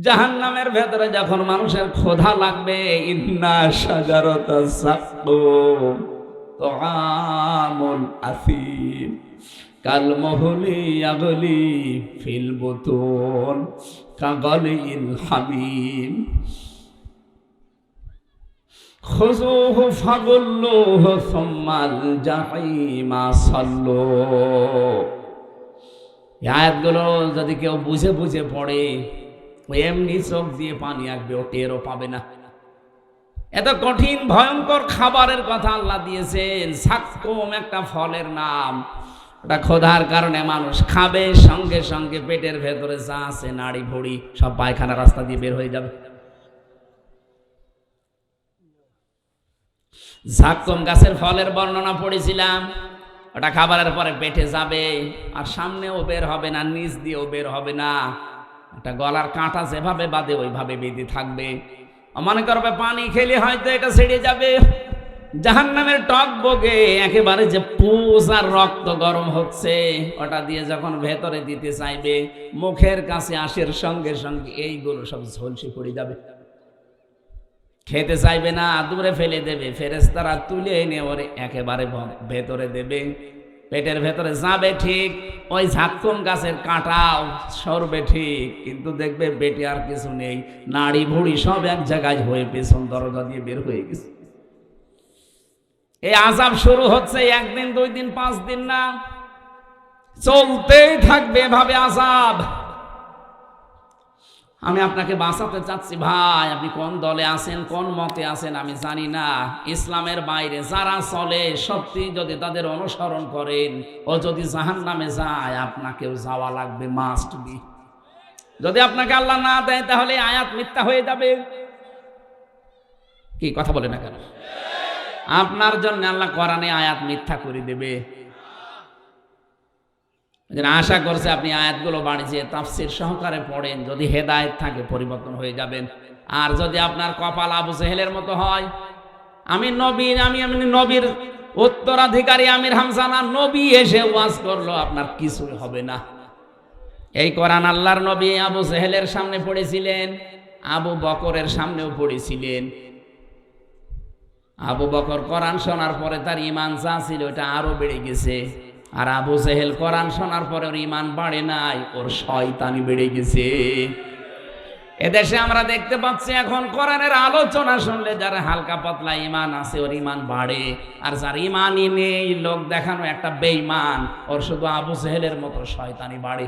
জাহান্নামের ভেতরে যখন মানুষের ক্ষুধা লাগবে, ইন্না শাজারাতাস সাক্কুম তুআমুল আসিম কালমুহলি ইয়াগলি ফিল বুতুন কাগালিল হামিম খুযুহু ফাগুল্লুহু সুম্মাল জাহিমা সাল্লু। এই আয়াতগুলো যদি কেউ বুঝে বুঝে পড়ে, এমনি চোখ দিয়ে পানি আসবে, ও টেরও পাবে না। এত কঠিন ভয়ঙ্কর খাবারের কথা আল্লাহ দিয়েছেন। সাক্কুম একটা ফলের নাম। ওটা ক্ষুধার কারণে মানুষ খাবে, সঙ্গে সঙ্গে পেটের ভেতরে যা আছে নাড়ি ভুড়ি সব পায়খানা রাস্তা দিয়ে বের হয়ে যাবে। জাক্কুম গাছের ফলের বর্ণনা পড়েছিলাম। ওটা খাবারের পরে পেটে যাবে, আর সামনেও বের হবে না, নিচ দিয়েও বের হবে না। একটা গলার কাঁটা যেভাবে বাঁধে ওইভাবে বেঁধে থাকবে। মনে করবে পানি খেলে হয়তো এটা ছেড়ে যাবে। জাহান্নামের টক বগে একেবারে যে পুষ আর রক্ত গরম হচ্ছে, ওটা দিয়ে যখন ভেতরে দিতে চাইবে, মুখের কাছে আসার সঙ্গে সঙ্গে এইগুলো সব ঝলসে পড়ে যাবে। খেতে চাইবে না, দূরে ফেলে দেবে। ফেরেশতারা তুলে এনে ওরে একেবারে ভেতরে দেবে। পেটের ভেতরে যাবে ঠিক, ওই জাক্কুম গাছের কাঁটাও সরবে ঠিক, কিন্তু দেখবে পেটে আর কিছু নেই। নাড়ি ভুড়ি সব এক জায়গায় হয়ে পেছন দরজা দিয়ে বের হয়ে গেছে। এই আযাব শুরু হচ্ছে একদিন, 2 দিন, 5 দিন না, চলতেই থাকবে এভাবে আযাব। আমি আপনাকে বাঁচাতে চাচ্ছি ভাই। আপনি কোন দলে আছেন, কোন মতে আছেন আমি জানি না। ইসলামের বাইরে যারা চলে, সত্যি যদি তাদের অনুসরণ করেন, ও যদি জাহান্নামে যায়, আপনাকেও যাওয়া লাগবে, মাস্ট বি। যদি আপনাকে আল্লাহ না দেয়, তাহলে আয়াত মিথ্যা হয়ে যাবে। কি কথা বলে না কেন? আপনার জন্য আল্লাহ কোরআনে আয়াত মিথ্যা করে দেবে। আশা করছে আপনি আয়াতগুলো বাড়িয়ে তাফসীর সহকারে পড়েন, যদি হেদায়েত থাকে পরিবর্তন হয়ে যাবেন। আর যদি আপনার কপাল আবু জেহেলের মতো হয়, আমি নবীর উত্তরাধিকারী আমির হামজা না, নবী এসে ওয়াজ করলো, আপনার কিছুই হবে না। এই কোরআন আল্লাহর নবী আবু জেহেলের সামনে পড়েছিলেন, আবু বকরের সামনেও পড়েছিলেন। আবু বকর কোরআন শোনার পরে তার ঈমান যা ছিল ওটা আরো বেড়ে গেছে, আর আবু জেহেল কোরআন শোনার পরে ওর ঈমান বাড়ে নাই, ওর শয়তানি বেড়ে গেছে। এদেশে আমরা দেখতে পাচ্ছি এখন কোরআনের আলোচনা শুনলে যারা হালকা পাতলা ঈমান আছে ওর ঈমান বাড়ে, আর যার ঈমানই নেই, লোক দেখানো একটা বেঈমান, ওর শুধু আবু জেহেলের মতো শয়তানি বাড়ে।